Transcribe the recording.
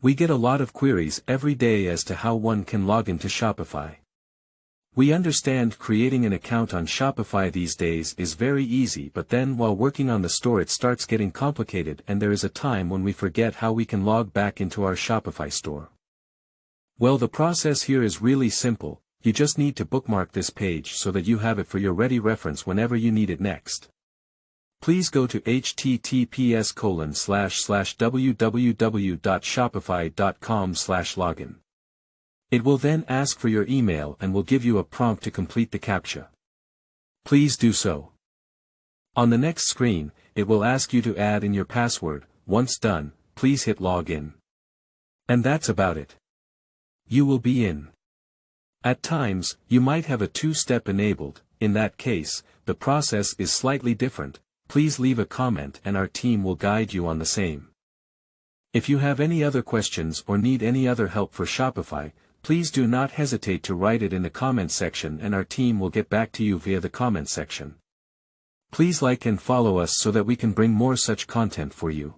We get a lot of queries every day as to how one can log into Shopify. We understand creating an account on Shopify these days is very easy, but then while working on the store it starts getting complicated and there is a time when we forget how we can log back into our Shopify store. Well, the process here is really simple. You just need to bookmark this page so that you have it for your ready reference whenever you need it next. Please go to https://www.shopify.com/login. It will then ask for your email and will give you a prompt to complete the CAPTCHA. Please do so. On the next screen, it will ask you to add in your password. Once done, please hit login. And that's about it. You will be in. At times, you might have a two-step enabled. In that case, the process is slightly different. Please leave a comment and our team will guide you on the same. If you have any other questions or need any other help for Shopify, please do not hesitate to write it in the comment section and our team will get back to you via the comment section. Please like and follow us so that we can bring more such content for you.